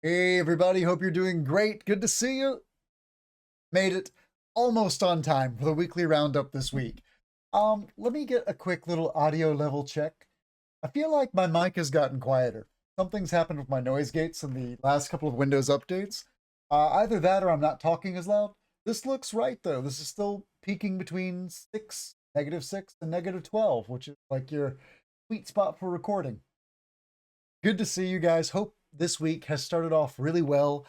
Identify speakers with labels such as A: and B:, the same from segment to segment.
A: Hey everybody, hope you're doing great. Good to see you. Made it almost on time for the weekly roundup this week. Let me get a quick little audio level check. I feel like my mic has gotten quieter. Something's happened with my noise gates in the last couple of Windows updates. Either that or I'm not talking as loud. This looks right though. This is still peaking between -6 and -12, which is like your sweet spot for recording. Good to see you guys. Hope this week has started off really well.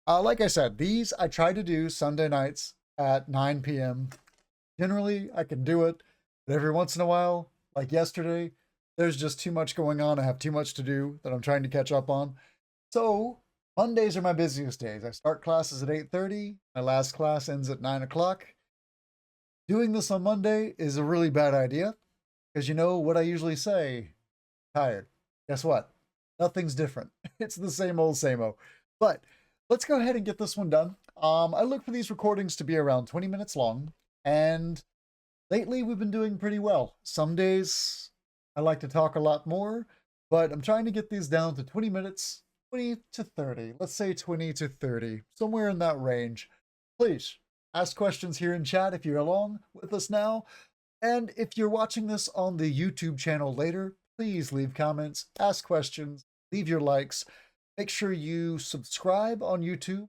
A: Like I said, these I try to do Sunday nights at 9 p.m. Generally, I can do it, but every once in a while, like yesterday, there's just too much going on. I have too much to do that I'm trying to catch up on. So Mondays are my busiest days. I start classes at 8:30. My last class ends at 9 o'clock. Doing this on Monday is a really bad idea because you know what I usually say, tired. Guess what? Nothing's different. It's the same old, same old. But let's go ahead and get this one done. I look for these recordings to be around 20 minutes long, and lately we've been doing pretty well. Some days I like to talk a lot more, but I'm trying to get these down to 20 minutes, 20 to 30. Let's say 20 to 30, somewhere in that range. Please ask questions here in chat if you're along with us now. And if you're watching this on the YouTube channel later, please leave comments, ask questions, leave your likes. Make sure you subscribe on YouTube,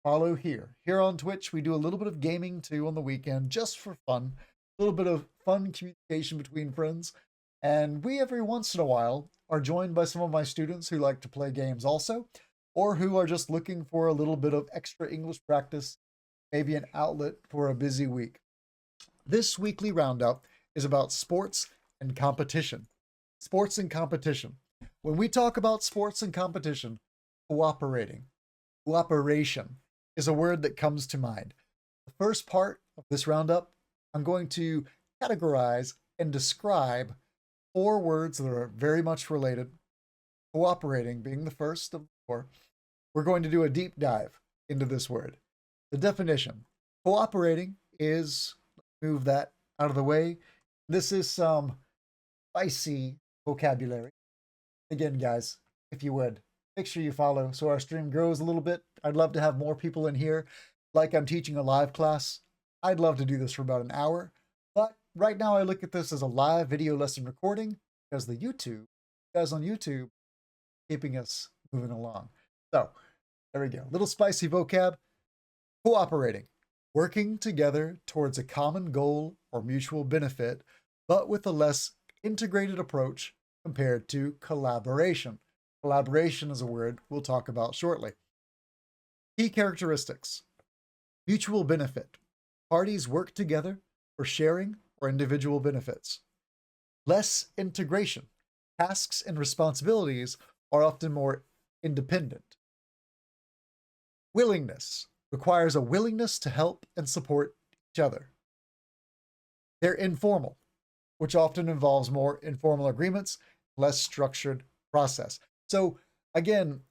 A: follow here. Here on Twitch, we do a little bit of gaming too on the weekend, just for fun. A little bit of fun communication between friends. And we, every once in a while, are joined by some of my students who like to play games also, or who are just looking for a little bit of extra English practice, maybe an outlet for a busy week. This weekly roundup is about sports and competition. Sports and competition. When we talk about sports and competition, cooperation is a word that comes to mind. The first part of this roundup, I'm going to categorize and describe four words that are very much related. Cooperating being the first of the four. We're going to do a deep dive into this word. The definition. Cooperating is, move that out of the way. This is some spicy vocabulary. Again, guys, if you would, make sure you follow so our stream grows a little bit. I'd love to have more people in here. Like I'm teaching a live class. I'd love to do this for about an hour. But right now I look at this as a live video lesson recording because the guys on YouTube, keeping us moving along. So there we go. Little spicy vocab. Cooperating. Working together towards a common goal or mutual benefit, but with a less integrated approach compared to collaboration. Collaboration is a word we'll talk about shortly. Key characteristics. Mutual benefit. Parties work together for sharing or individual benefits. Less integration. Tasks and responsibilities are often more independent. Willingness. Requires a willingness to help and support each other. They're informal, which often involves more informal agreements, less structured process. So again,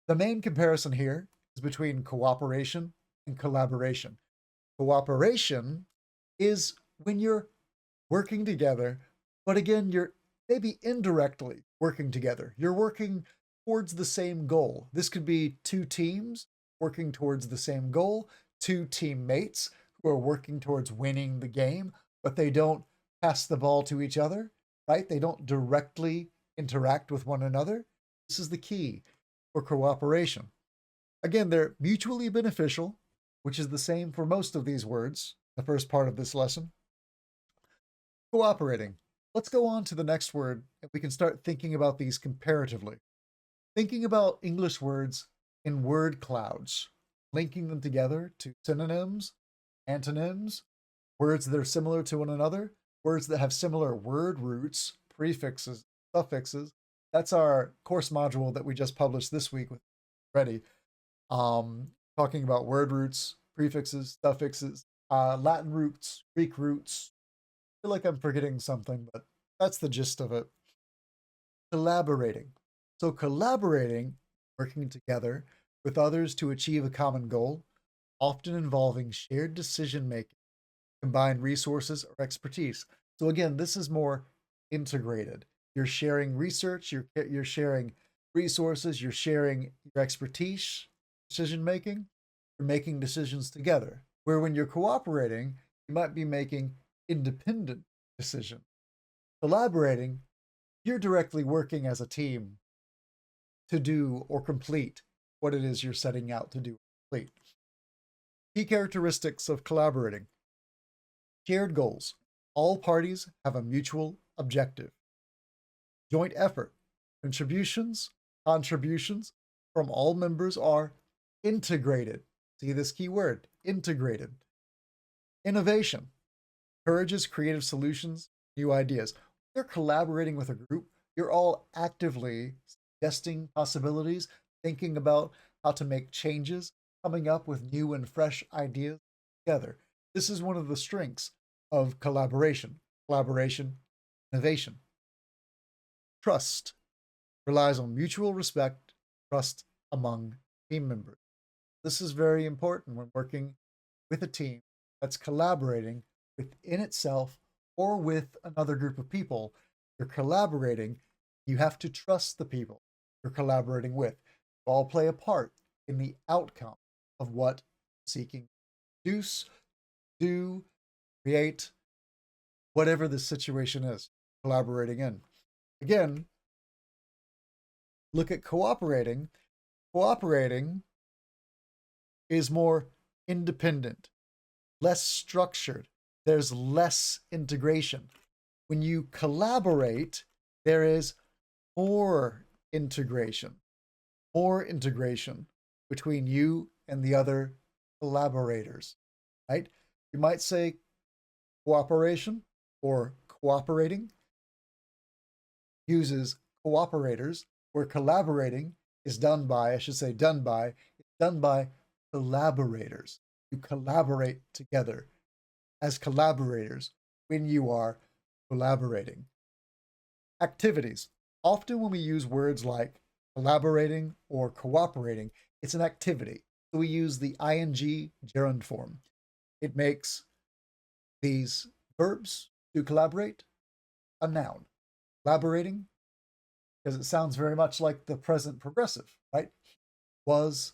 A: the main comparison here is between cooperation and collaboration. Cooperation is when you're working together, but again, you're maybe indirectly working together. You're working towards the same goal. This could be two teams working towards the same goal, two teammates who are working towards winning the game, but they don't pass the ball to each other, right? They don't directly interact with one another. This is the key for cooperation. Again, they're mutually beneficial, which is the same for most of these words, the first part of this lesson. Cooperating. Let's go on to the next word, and we can start thinking about these comparatively. Thinking about English words in word clouds, linking them together to synonyms, antonyms, words that are similar to one another, words that have similar word roots, prefixes, suffixes. That's our course module that we just published this week with Ready. Talking about word roots, prefixes, suffixes, Latin roots, Greek roots. I feel like I'm forgetting something, but that's the gist of it. Collaborating. So collaborating, working together with others to achieve a common goal, often involving shared decision making, combined resources, or expertise. So again, this is more integrated. You're sharing research, you're sharing Resources, you're sharing your expertise, decision making, you're making decisions together. Where when you're cooperating, you might be making independent decisions. Collaborating, you're directly working as a team to do or complete what it is you're setting out to do. Complete. Key characteristics of collaborating: shared goals. All parties have a mutual objective. Joint effort. Contributions from all members are integrated. See this key word, integrated. Innovation encourages creative solutions, new ideas. You're collaborating with a group, you're all actively suggesting possibilities, thinking about how to make changes, coming up with new and fresh ideas together. This is one of the strengths of collaboration. Collaboration, innovation. Trust relies on mutual respect, trust among team members. This is very important when working with a team that's collaborating within itself or with another group of people. You're collaborating, you have to trust the people you're collaborating with. You all play a part in the outcome of what seeking to produce, do, create, whatever the situation is, collaborating in. Again, look at cooperating. Cooperating is more independent, less structured. There's less integration. When you collaborate, there is more integration between you and the other collaborators, right? You might say cooperation or cooperating uses cooperators, where collaborating is done by, it's done by collaborators. You collaborate together as collaborators when you are collaborating. Activities. Often when we use words like collaborating or cooperating, it's an activity. So we use the ing gerund form. It makes these verbs to collaborate a noun. Collaborating, because it sounds very much like the present progressive, right? Was,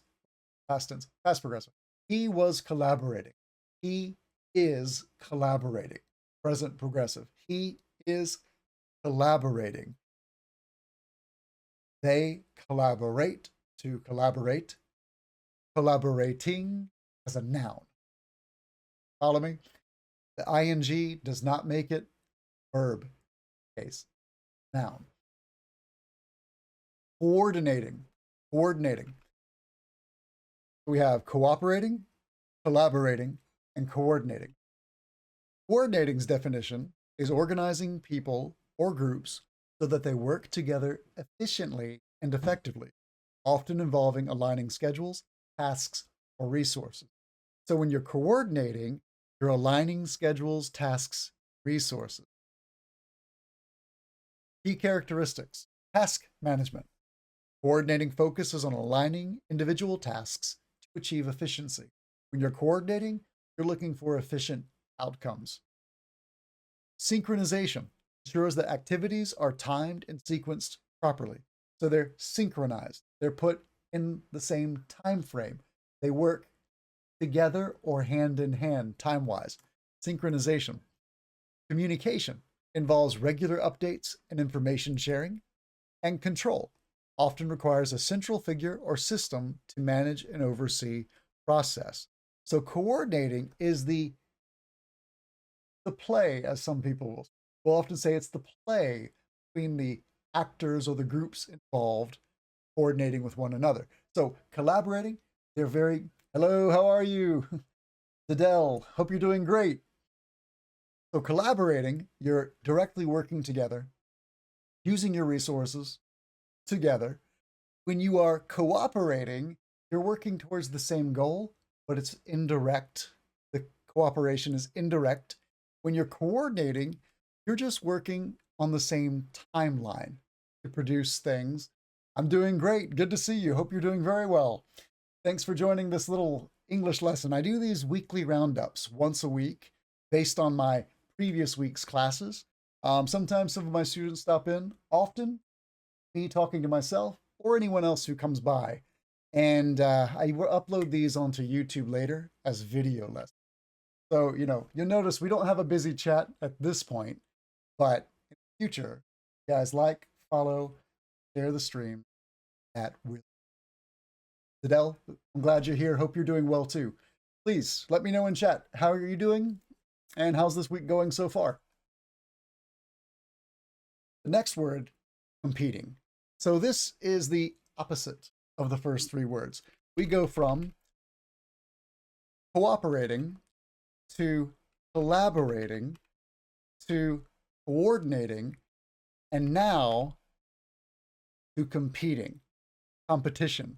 A: past tense, past progressive. He was collaborating. He is collaborating. Present progressive. He is collaborating. They collaborate, to collaborate. Collaborating as a noun. Follow me? The ing does not make it verb case. Noun. Coordinating. We have cooperating, collaborating, and coordinating. Coordinating's definition is organizing people or groups so that they work together efficiently and effectively, often involving aligning schedules, tasks, or resources. So when you're coordinating, you're aligning schedules, tasks, resources. Key characteristics: task management. Coordinating focuses on aligning individual tasks to achieve efficiency. When you're coordinating, you're looking for efficient outcomes. Synchronization ensures that activities are timed and sequenced properly. So they're synchronized. They're put in the same time frame. They work together or hand in hand time-wise. Synchronization. Communication involves regular updates and information sharing. And control often requires a central figure or system to manage and oversee process. So coordinating is the play, as some people will often say, it's the play between the actors or the groups involved coordinating with one another. So collaborating, they're very, hello, how are you? Adele, hope you're doing great. So collaborating, you're directly working together, using your resources together. When you are cooperating, you're working towards the same goal, but it's indirect. The cooperation is indirect. When you're coordinating, you're just working on the same timeline to produce things. I'm doing great. Good to see you. Hope you're doing very well. Thanks for joining this little English lesson. I do these weekly roundups once a week based on my previous week's classes. Sometimes some of my students stop in. Often, me talking to myself or anyone else who comes by. And I will upload these onto YouTube later as video lessons. So, you'll notice we don't have a busy chat at this point, but in the future, guys, like, follow, share the stream at Will. Adele, I'm glad you're here. Hope you're doing well too. Please let me know in chat. How are you doing? And how's this week going so far? The next word, competing. So this is the opposite of the first three words. We go from cooperating to collaborating to coordinating and now to competing, competition.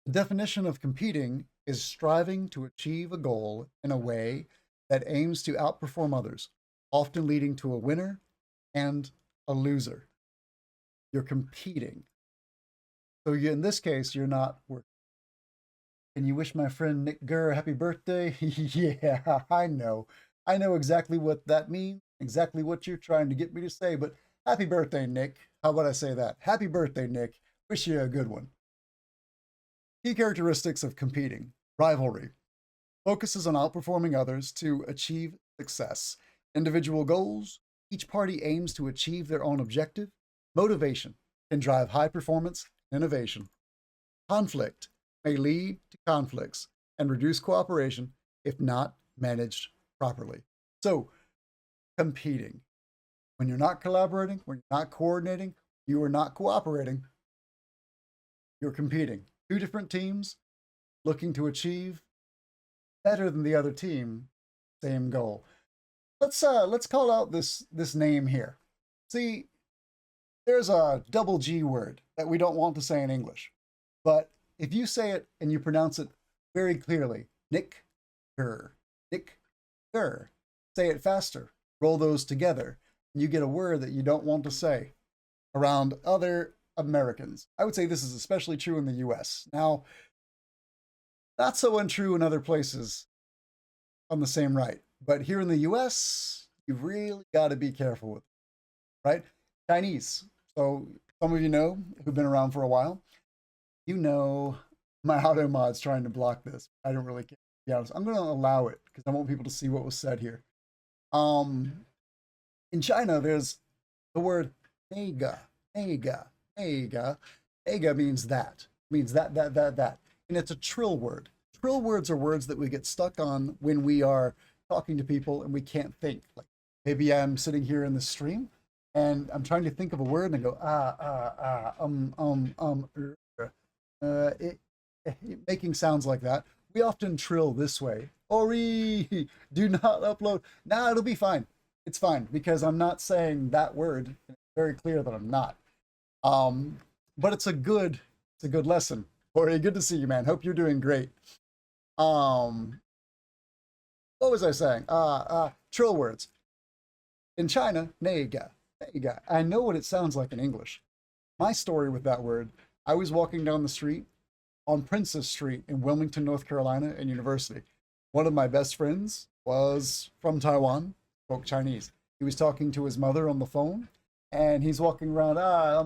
A: The definition of competing is striving to achieve a goal in a way that aims to outperform others, often leading to a winner and a loser. You're competing. So in this case, you're not working. Can you wish my friend Nick Gurr happy birthday? Yeah, I know. I know exactly what that means, exactly what you're trying to get me to say, but happy birthday, Nick. How about I say that? Happy birthday, Nick. Wish you a good one. Key characteristics of competing. Rivalry. Focuses on outperforming others to achieve success. Individual goals. Each party aims to achieve their own objective. Motivation can drive high performance, innovation. Conflict may lead to conflicts and reduce cooperation if not managed properly. So, competing. When you're not collaborating, when you're not coordinating, you are not cooperating, you're competing. Two different teams looking to achieve better than the other team, same goal. Let's call out this name here. See, there's a double G word that we don't want to say in English. But if you say it and you pronounce it very clearly, Nick Gurr, Nick Gurr, say it faster, roll those together, and you get a word that you don't want to say around other Americans. I would say this is especially true in the US. Now, not so untrue in other places on the same right. But here in the US, you've really got to be careful with it, right? Chinese. So some of you know who've been around for a while. You know my auto mod's trying to block this. I don't really care, to be honest. I'm going to allow it because I want people to see what was said here. In China, there's the word "ega," "ega," "ega." "Ega" means that. Means that. And it's a trill word. Trill words are words that we get stuck on when we are talking to people and we can't think. Like maybe I'm sitting here in the stream and I'm trying to think of a word and I go making sounds like that. We often trill this way. Ori, do not upload. Nah, it'll be fine. It's fine because I'm not saying that word. It's very clear that I'm not. But it's a good lesson. Ori, good to see you, man. Hope you're doing great. What was I saying? Trill words. In China, neiga. I know what it sounds like in English. My story with that word, I was walking down the street on Princess Street in Wilmington, North Carolina, and University. One of my best friends was from Taiwan, spoke Chinese. He was talking to his mother on the phone, and he's walking around,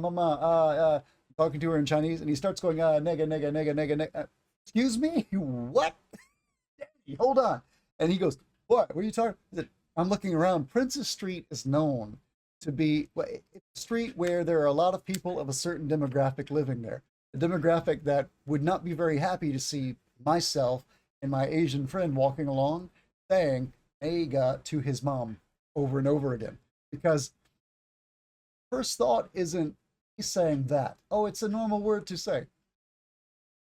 A: mama, talking to her in Chinese, and he starts going, nega. Excuse me? What? Hold on. And he goes, what are you talking? He said, I'm looking around. Princess Street is known to be a street where there are a lot of people of a certain demographic living there. A demographic that would not be very happy to see myself and my Asian friend walking along saying "Ega" to his mom over and over again. Because first thought isn't he's saying that. Oh, it's a normal word to say.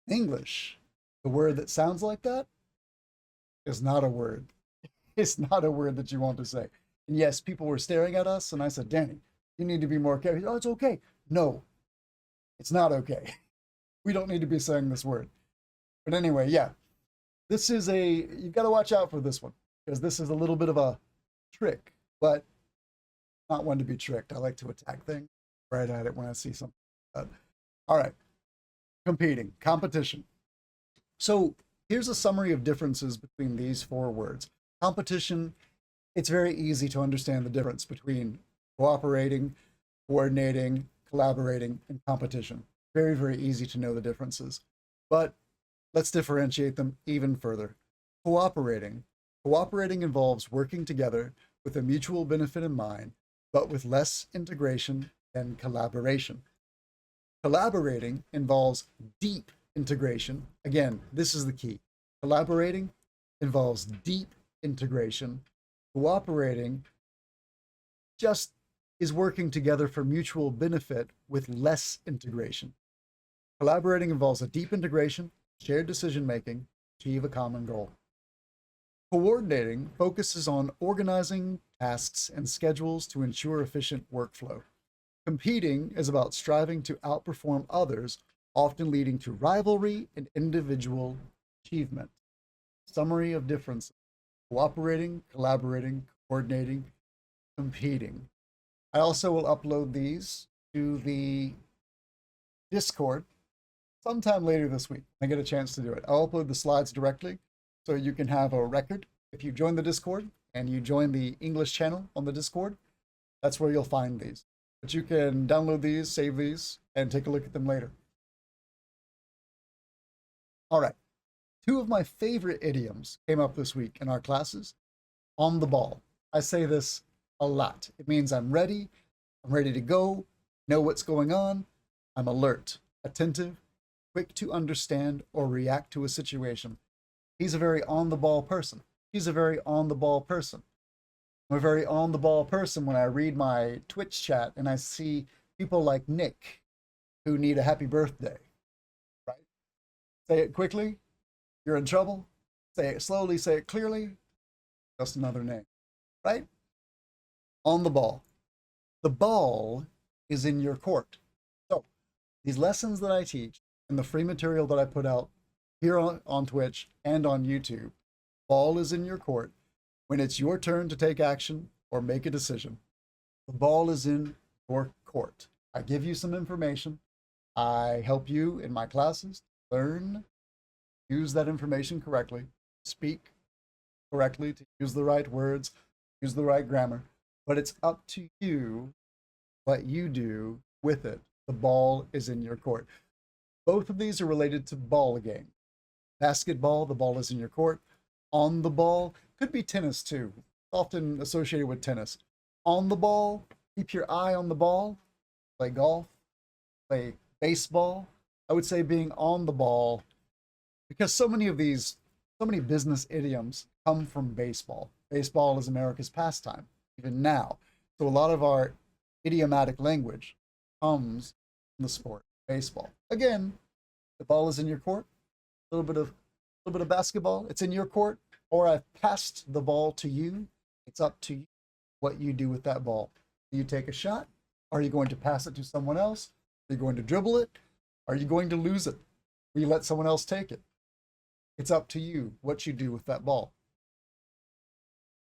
A: English, the word that sounds like that is not a word. It's not a word that you want to say. And yes, people were staring at us, and I said, Danny, you need to be more careful. Oh, it's okay. No, it's not okay. We don't need to be saying this word. But anyway, yeah, this is you've got to watch out for this one, because this is a little bit of a trick, but not one to be tricked. I like to attack things right at it when I see something like that. All right, competing, competition. So here's a summary of differences between these four words. Competition, it's very easy to understand the difference between cooperating, coordinating, collaborating, and competition. Very, very easy to know the differences. But let's differentiate them even further. Cooperating. Cooperating involves working together with a mutual benefit in mind, but with less integration than collaboration. Collaborating involves deep integration. Again, this is the key. Collaborating involves deep integration. Cooperating just is working together for mutual benefit with less integration. Collaborating involves a deep integration, shared decision making, to achieve a common goal. Coordinating focuses on organizing tasks and schedules to ensure efficient workflow. Competing is about striving to outperform others, often leading to rivalry and individual achievement. Summary of differences: cooperating, collaborating, coordinating, competing. I also will upload these to the Discord sometime later this week. I get a chance to do it. I'll upload the slides directly so you can have a record. If you join the Discord and you join the English channel on the Discord, that's where you'll find these. But you can download these, save these, and take a look at them later. All right. Two of my favorite idioms came up this week in our classes. On the ball. I say this a lot. It means I'm ready to go, know what's going on, I'm alert, attentive, quick to understand or react to a situation. He's a very on the ball person. She's a very on the ball person. I'm a very on the ball person when I read my Twitch chat and I see people like Nick who need a happy birthday, right? Say it quickly, you're in trouble. Say it slowly, say it clearly, just another name, right? On the ball. The ball is in your court. So these lessons that I teach and the free material that I put out here on Twitch and on YouTube, ball is in your court when it's your turn to take action or make a decision. The ball is in your court. I give you some information. I help you in my classes learn, use that information correctly, speak correctly, to use the right words, use the right grammar. But it's up to you what you do with it. The ball is in your court. Both of these are related to ball game. Basketball, the ball is in your court. On the ball, could be tennis too, often associated with tennis. On the ball, keep your eye on the ball. Play golf, play baseball. I would say being on the ball, because so many business idioms come from baseball. Baseball is America's pastime, even now. So a lot of our idiomatic language comes from the sport, baseball. Again, the ball is in your court. A little bit of basketball, it's in your court, or I've passed the ball to you. It's up to you what you do with that ball. Do you take a shot? Are you going to pass it to someone else? Are you going to dribble it? Are you going to lose it? Will you let someone else take it? It's up to you what you do with that ball.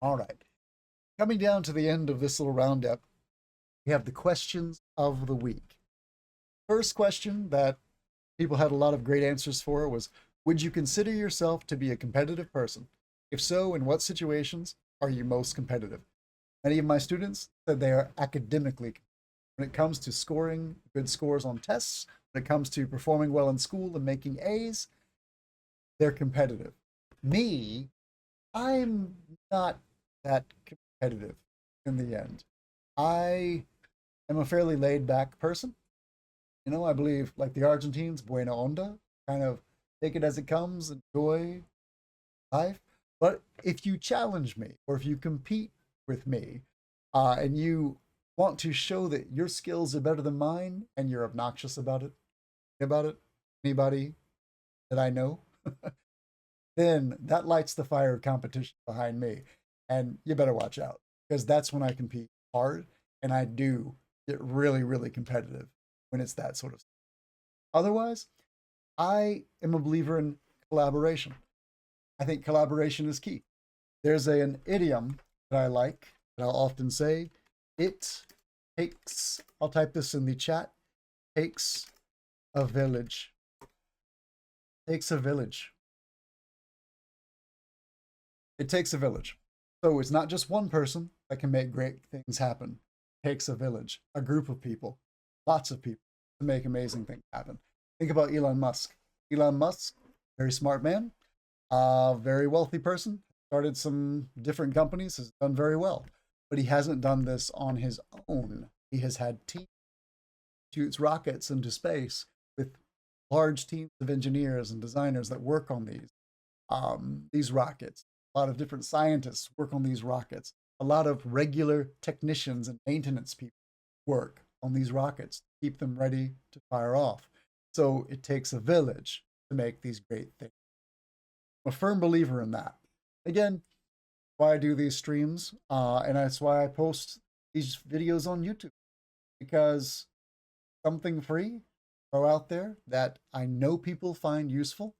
A: All right. Coming down to the end of this little roundup, we have the questions of the week. First question that people had a lot of great answers for was, would you consider yourself to be a competitive person? If so, in what situations are you most competitive? Many of my students said they are academically. When it comes to scoring good scores on tests, when it comes to performing well in school and making A's, they're competitive. Me, I'm not that competitive in the end. I am a fairly laid back person. You know, I believe, like the Argentines, buena onda, kind of take it as it comes, enjoy life. But if you challenge me or if you compete with me and you want to show that your skills are better than mine and you're obnoxious about it, anybody that I know, then that lights the fire of competition behind me. And you better watch out, because that's when I compete hard and I do get really, really competitive when it's that sort of stuff. Otherwise, I am a believer in collaboration. I think collaboration is key. There's an idiom that I like that I'll often say. It takes, I'll type this in the chat, takes a village. Takes a village. It takes a village. So it's not just one person that can make great things happen. It takes a village, a group of people, lots of people. to make amazing things happen. Think about Elon Musk. Elon Musk, very smart man, very wealthy person, started some different companies, has done very well, but he hasn't done this on his own. He has had teams shoots rockets into space with large teams of engineers and designers that work on these rockets. A lot of different scientists work on these rockets. A lot of regular technicians and maintenance people work on these rockets to keep them ready to fire off. So it takes a village to make these great things. I'm a firm believer in that. Again, why I do these streams, and that's why I post these videos on YouTube, because something free throw out there that I know people find useful.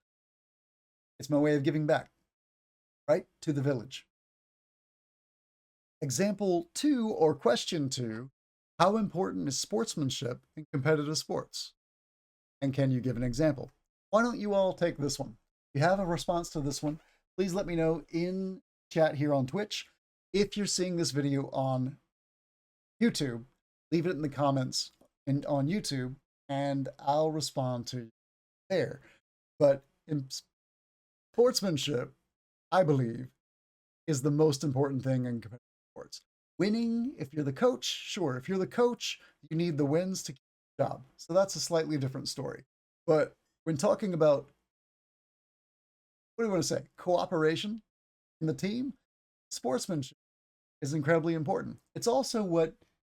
A: It's my way of giving back, right, to the village. Example 2 or question 2, how important is sportsmanship in competitive sports? And can you give an example? Why don't you all take this one? If you have a response to this one, please let me know in chat here on Twitch. If you're seeing this video on YouTube, leave it in the comments on YouTube, and I'll respond to you there. But in sportsmanship, I believe, is the most important thing in competitive sports. Winning, if you're the coach, sure. If you're the coach, you need the wins to keep the job. So that's a slightly different story. But when talking about, what do you want to say, cooperation in the team, sportsmanship is incredibly important. It's also what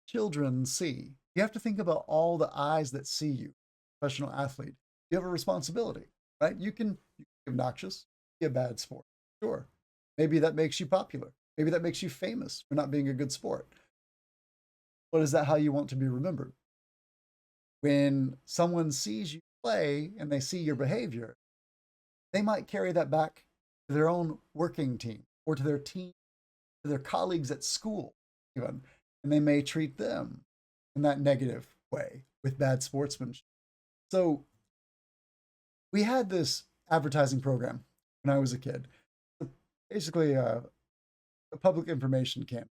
A: children see. You have to think about all the eyes that see you, professional athlete. You have a responsibility, right? You can be obnoxious, be a bad sport. Sure. Maybe that makes you popular. Maybe that makes you famous for not being a good sport. But is that how you want to be remembered? When someone sees you play and they see your behavior, they might carry that back to their own working team or to their team, to their colleagues at school, even, and they may treat them in that negative way with bad sportsmanship. So we had this advertising program when I was a kid, basically a public information campaign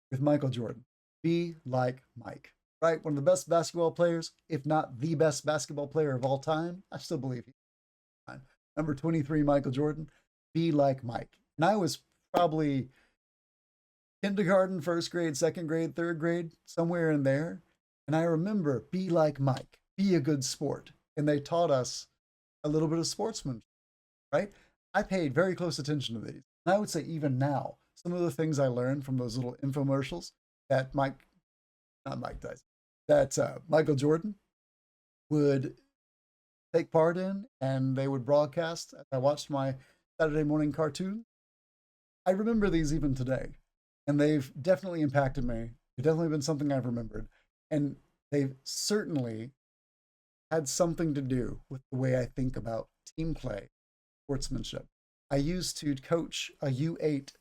A: with Michael Jordan. Be like Mike, right? One of the best basketball players, if not the best basketball player of all time. I still believe he's time. Number 23, Michael Jordan. Be like Mike. And I was probably kindergarten, first grade, second grade, third grade, somewhere in there. And I remember, be like Mike, be a good sport. And they taught us a little bit of sportsmanship, right? I paid very close attention to these. And I would say even now, some of the things I learned from those little infomercials that Michael Jordan would take part in, and they would broadcast as I watched my Saturday morning cartoon. I remember these even today, and they've definitely impacted me. They've definitely been something I've remembered, and they've certainly had something to do with the way I think about team play, sportsmanship. I used to coach a U8,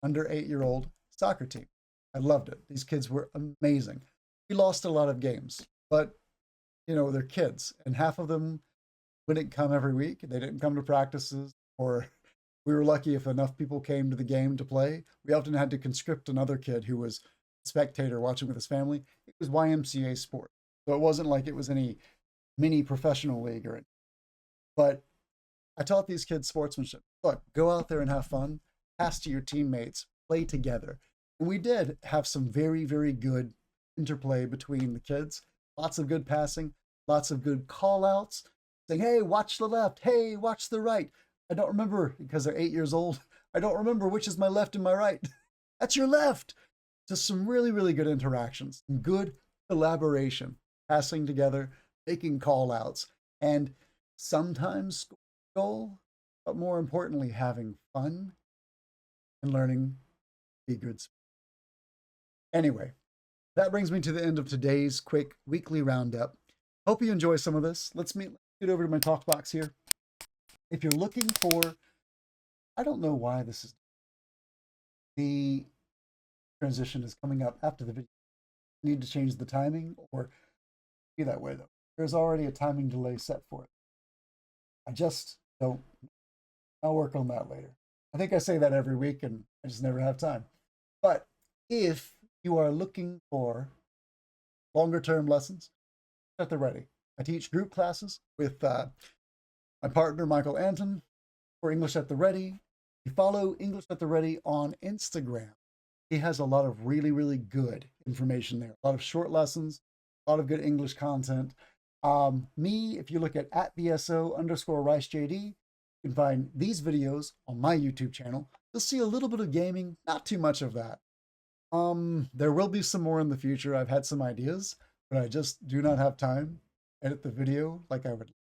A: under 8-year-old soccer team. I loved it. These kids were amazing. We lost a lot of games, but they're kids, and half of them wouldn't come every week. They didn't come to practices, or we were lucky if enough people came to the game to play. We often had to conscript another kid who was a spectator watching with his family. It was YMCA sport. So it wasn't like it was any mini professional league or anything. But I taught these kids sportsmanship. Look, go out there and have fun, pass to your teammates, play together. And we did have some very, very good interplay between the kids. Lots of good passing, lots of good call outs, saying, hey, watch the left. Hey, watch the right. I don't remember, because they're 8 years old, I don't remember which is my left and my right. That's your left. Just some really, really good interactions, good collaboration, passing together, making call outs, and sometimes goal, but more importantly, having fun and learning to be good. Anyway, that brings me to the end of today's quick weekly roundup. Hope you enjoy some of this. Let's get over to my talk box here. If you're looking for, I don't know why the transition is coming up after the video. I need to change the timing or be that way though. There's already a timing delay set for it. I just don't. I'll work on that later. I think I say that every week and I just never have time. But if you are looking for longer term lessons, at the Ready. I teach group classes with my partner, Michael Anton, for English at the Ready. You follow English at the Ready on Instagram. He has a lot of really, really good information there. A lot of short lessons, a lot of good English content. Me, if you look at @BSO_RiceJD, you can find these videos on my YouTube channel. You'll see a little bit of gaming, not too much of that. There will be some more in the future. I've had some ideas, but I just do not have time to edit the video like I would.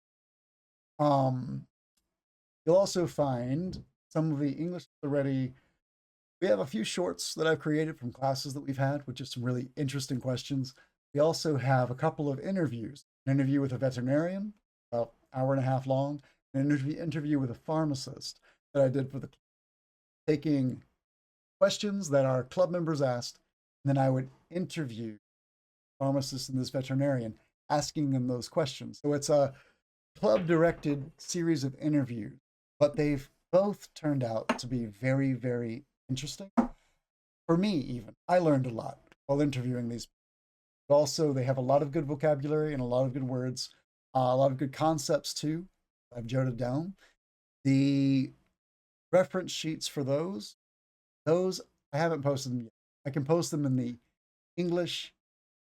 A: You'll also find some of the English already. We have a few shorts that I've created from classes that we've had, with just some really interesting questions. We also have a couple of interviews. An interview with a veterinarian, about an hour and a half long, an interview with a pharmacist that I did for the taking questions that our club members asked, and then I would interview pharmacists and this veterinarian, asking them those questions. So it's a club-directed series of interviews, but they've both turned out to be very, very interesting. For me, even. I learned a lot while interviewing these. But also, they have a lot of good vocabulary and a lot of good words, a lot of good concepts too. I've jotted down. The reference sheets for those I haven't posted them yet. I can post them in the English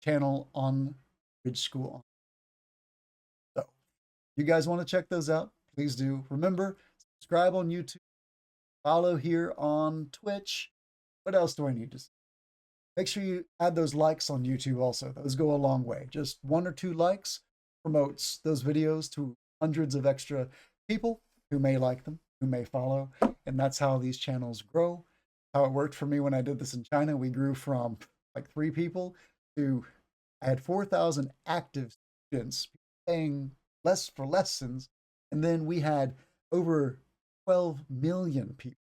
A: channel on Bridge School. So, if you guys want to check those out, please do. Remember, subscribe on YouTube, follow here on Twitch. What else do I need to say? Make sure you add those likes on YouTube also. Those go a long way. Just 1 or 2 likes promotes those videos to hundreds of extra people who may like them, who may follow. And that's how these channels grow. How it worked for me when I did this in China. We grew from like 3 people to, I had 4,000 active students paying less for lessons. And then we had over 12 million people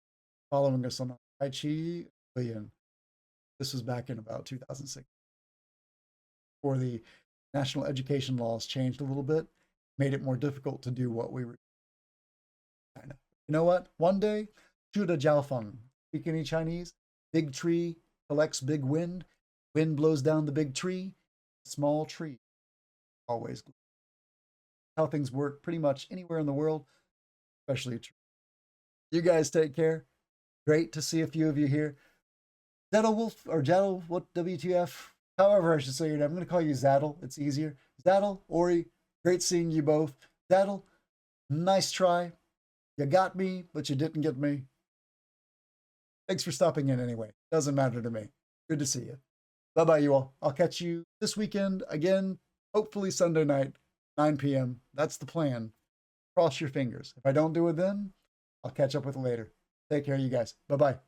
A: following us on Tai Chi. This was back in about 2006. Before the national education laws changed a little bit, made it more difficult to do what we were doing. You know what? One day, Shuda Jiaofeng, speak any Chinese, big tree collects big wind, wind blows down the big tree, small tree always. How things work pretty much anywhere in the world, especially true. You guys take care. Great to see a few of you here. Zaddle Wolf, or Jaddle, what WTF? However I should say your name. I'm going to call you Zaddle. It's easier. Zaddle, Ori, great seeing you both. Zaddle, nice try. You got me, but you didn't get me. Thanks for stopping in anyway. Doesn't matter to me. Good to see you. Bye-bye, you all. I'll catch you this weekend again, hopefully Sunday night, 9 p.m. That's the plan. Cross your fingers. If I don't do it then, I'll catch up with it later. Take care, you guys. Bye-bye.